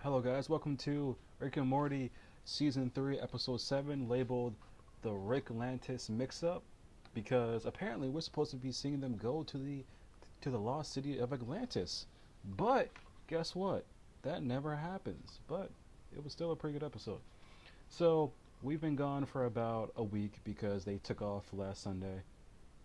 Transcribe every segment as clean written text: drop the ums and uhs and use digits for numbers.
Hello, guys. Welcome to Rick and Morty Season 3, Episode 7, labeled the Rick Lantis Mix Up, because apparently we're supposed to be seeing them go to the lost city of Atlantis. But guess what? That never happens. But it was still a pretty good episode. So we've been gone for about a week because they took off last Sunday.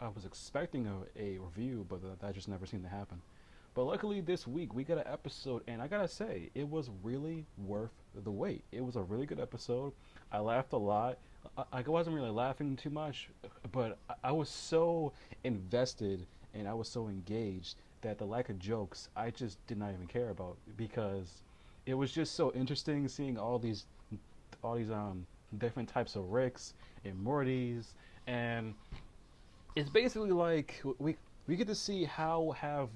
I was expecting a review, but that just never seemed to happen. But luckily this week we got an episode, and I gotta say, it was really worth the wait. It was a really good episode. I laughed a lot. I wasn't really laughing too much, but I was so invested and I was so engaged that the lack of jokes I just did not even care about, because it was just so interesting seeing all these different types of Ricks and Mortys, and it's basically like we get to see how have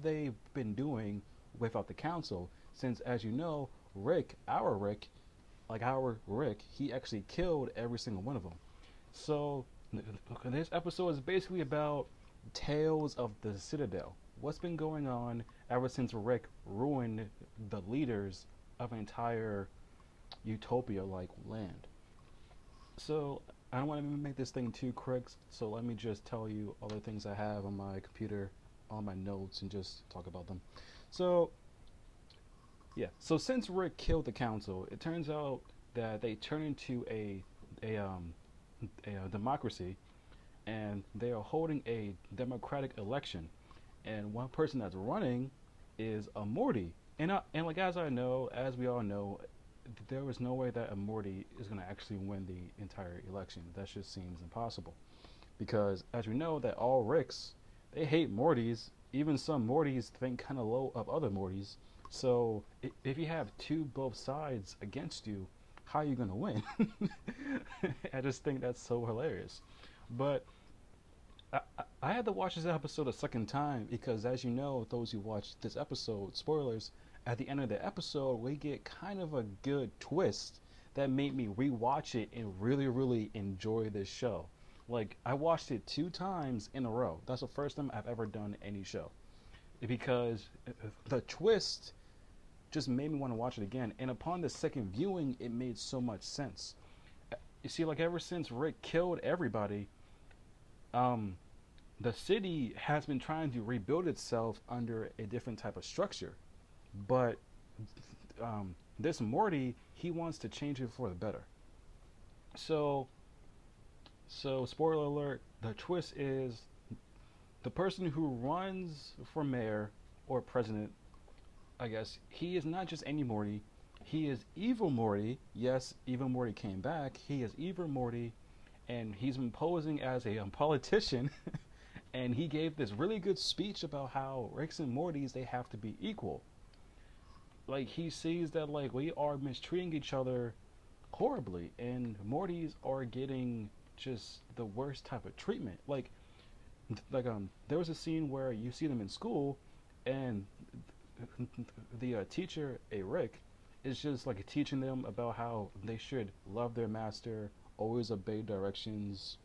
they been doing without the council, since, as you know, our Rick, he actually killed every single one of them. So this episode is basically about tales of the Citadel. What's been going on ever since Rick ruined the leaders of an entire utopia-like land. So I don't want to make this thing too quick, so let me just tell you all the things I have on my computer, all my notes, and just talk about them. So yeah, so since Rick killed the council, it turns out that they turn into a um a democracy, and they are holding a democratic election, and one person that's running is a Morty. And like, as we all know, there was no way that a Morty is going to actually win the entire election. That just seems impossible, because as we know that all Ricks, they hate Mortys. Even some Mortys think kind of low of other Mortys. So if you have both sides against you, how are you gonna win? I just think that's so hilarious. But I had to watch this episode a second time because, as you know, those who watched this episode, spoilers, at the end of the episode, we get kind of a good twist that made me rewatch it and really, really enjoy this show. Like, I watched it 2 times in a row. That's the first time I've ever done any show, because the twist just made me want to watch it again. And upon the second viewing, it made so much sense. You see, like, ever since Rick killed everybody, um, the city has been trying to rebuild itself under a different type of structure. But this Morty, he wants to change it for the better. So, spoiler alert, the twist is the person who runs for mayor or president, I guess, he is not just any Morty. He is Evil Morty. Yes, Evil Morty came back. He is Evil Morty, and he's been posing as a politician. And he gave this really good speech about how Ricks and Mortys, they have to be equal. Like, he sees that, like, we are mistreating each other horribly, and Mortys are getting just the worst type of treatment. There was a scene where you see them in school, and the teacher, a Rick, is just like teaching them about how they should love their master, always obey directions,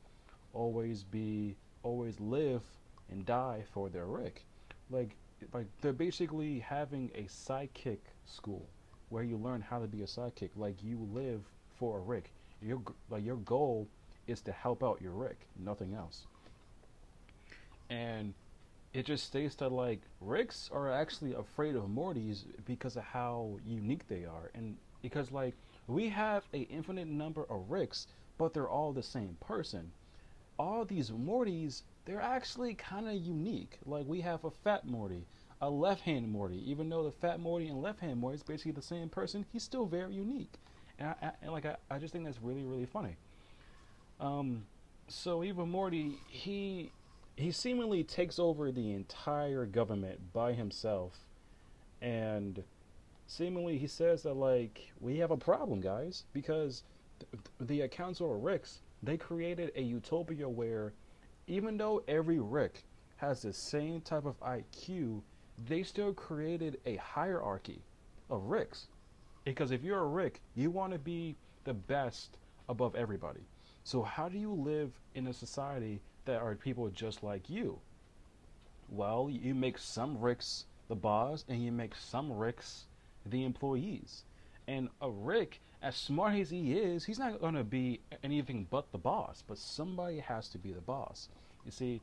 always live and die for their Rick. Like, they're basically having a sidekick school where you learn how to be a sidekick. Like, you live for a Rick. Your goal is to help out your Rick, nothing else. And it just states that, like, Ricks are actually afraid of Mortys because of how unique they are, and because, like, we have a infinite number of Ricks, but they're all the same person. All these Mortys, they're actually kind of unique. Like, we have a fat Morty, a left-hand Morty. Even though the fat Morty and left-hand Morty is basically the same person, he's still very unique. And I just think that's really, really funny. So even Morty, he seemingly takes over the entire government by himself, and seemingly he says that, like, we have a problem, guys, because the Council of Ricks, they created a utopia where, even though every Rick has the same type of IQ, they still created a hierarchy of Ricks. Because if you're a Rick, you want to be the best above everybody. So how do you live in a society that are people just like you? Well, you make some Ricks the boss, and you make some Ricks the employees. And a Rick, as smart as he is, he's not going to be anything but the boss. But somebody has to be the boss. You see,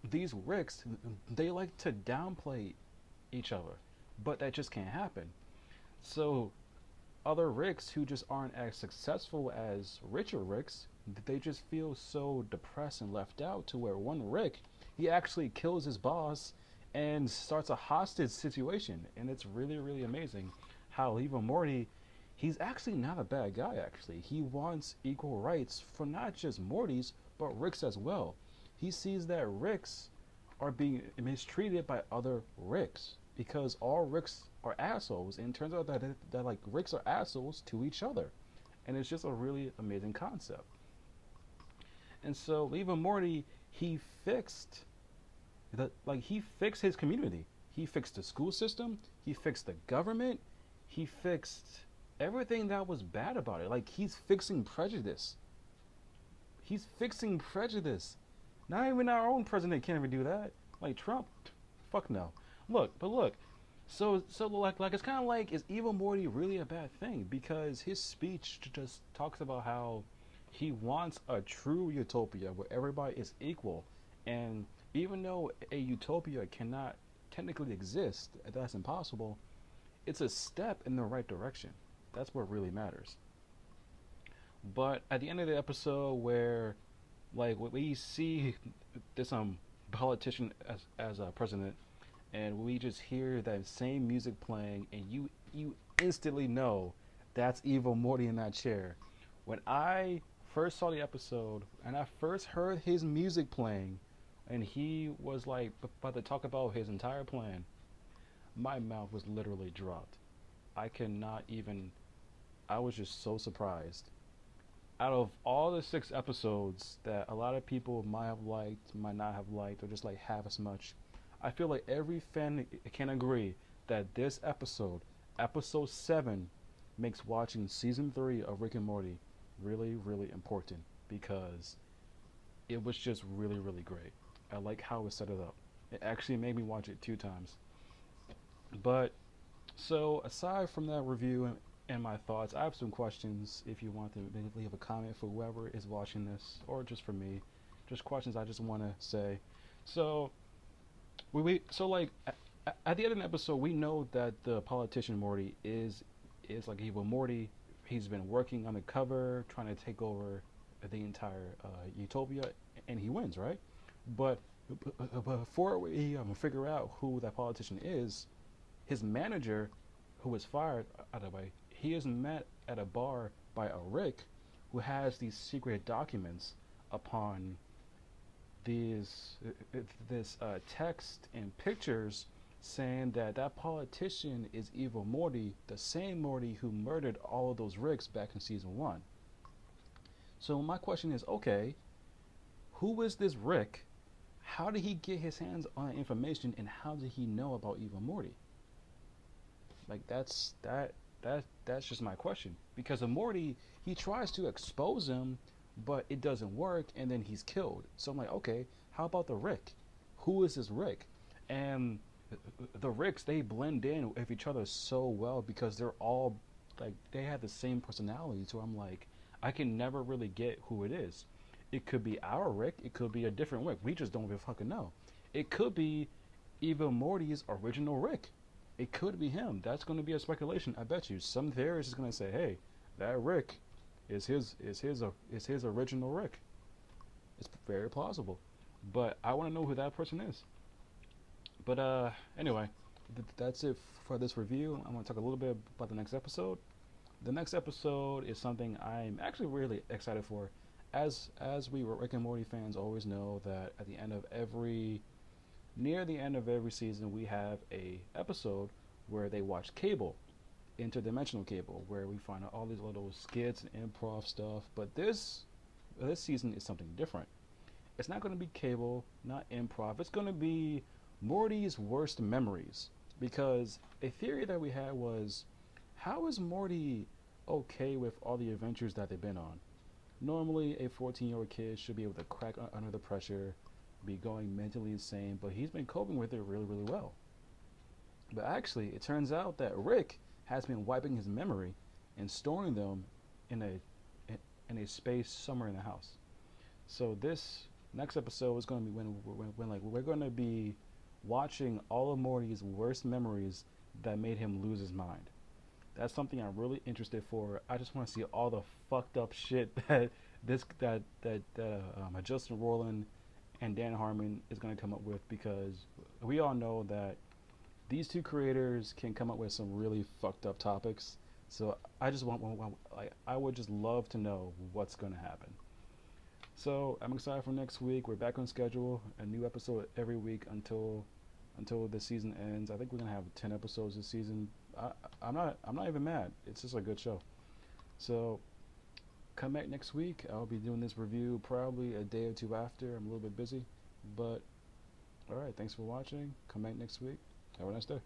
these Ricks, they like to downplay each other, but that just can't happen. So other Ricks who just aren't as successful as richer Ricks, they just feel so depressed and left out to where one Rick, he actually kills his boss and starts a hostage situation. And it's really, really amazing how even Morty, he's actually not a bad guy, actually. He wants equal rights for not just Morty's, but Rick's as well. He sees that Ricks are being mistreated by other Ricks because all Ricks are assholes, and it turns out that like Ricks are assholes to each other, and it's just a really amazing concept. And so even Morty, he fixed he fixed his community. He fixed the school system. He fixed the government. He fixed everything that was bad about it. Like he's fixing prejudice. He's fixing prejudice. Not even our own president can't even do that. Like Trump, fuck no. Look. So like it's kind of like, is evil Morty really a bad thing? Because his speech just talks about how he wants a true utopia where everybody is equal, and even though a utopia cannot technically exist, that's impossible. It's a step in the right direction. That's what really matters. But at the end of the episode, where like we see this politician as a president, and we just hear that same music playing, and you instantly know that's evil Morty in that chair. When I first saw the episode and I first heard his music playing, and he was like about to talk about his entire plan, my mouth was literally dropped. I cannot even. I was just so surprised. Out of all the 6 episodes that a lot of people might have liked, might not have liked, or just like half as much, I feel like every fan can agree that this episode, episode 7, makes watching season 3 of Rick and Morty really, really important, because it was just really, really great. I like how it set it up. It actually made me watch it 2 times. But so aside from that review and my thoughts, I have some questions if you want to leave a comment for whoever is watching this, or just for me. Just questions I just want to say. So at the end of the episode, we know that the politician Morty is like evil Morty. He's been working undercover, trying to take over the entire utopia, and he wins, right? But before we figure out who that politician is, his manager, who was fired, by the way, he is met at a bar by a Rick who has these secret documents upon this text and pictures saying that politician is evil Morty, the same Morty who murdered all of those Ricks back in season 1. So my question is, okay, who is this Rick? How did he get his hands on information, and how did he know about evil Morty? Like that's just my question. Because of Morty, he tries to expose him, but it doesn't work, and then he's killed. So I'm like, okay, how about the Rick? Who is this Rick? And the Ricks, they blend in with each other so well because they're all like, they have the same personality. So I'm like, I can never really get who it is. It could be our Rick, it could be a different Rick. We just don't even fucking know. It could be Evil Morty's original Rick. It could be him. That's going to be a speculation. I bet you some theorist is going to say, "Hey, that Rick is his original Rick." It's very plausible, but I want to know who that person is. But anyway, that's it for this review. I'm going to talk a little bit about the next episode. The next episode is something I'm actually really excited for. As we Rick and Morty fans always know, that at the end of near the end of every season, we have a episode where they watch Cable, interdimensional Cable, where we find out all these little skits and improv stuff. But this season is something different. It's not going to be Cable, not improv. It's going to be Morty's worst memories. Because a theory that we had was, how is Morty okay with all the adventures that they've been on? Normally, a 14-year-old kid should be able to crack under the pressure, be going mentally insane, but he's been coping with it really, really well. But actually, it turns out that Rick has been wiping his memory and storing them in a space somewhere in the house. So this next episode is going to be when like we're going to be watching all of Morty's worst memories that made him lose his mind. That's something I'm really interested for. I just want to see all the fucked up shit that Justin Roiland and Dan Harmon is going to come up with, because we all know that these two creators can come up with some really fucked up topics. So I just I would just love to know what's going to happen. So I'm excited for next week. We're back on schedule, a new episode every week until the season ends. I think we're gonna have 10 episodes this season. I'm not even mad. It's just a good show. So come back next week. I'll be doing this review probably a day or two after. I'm a little bit busy, but all right. Thanks for watching. Come back next week. Have a nice day.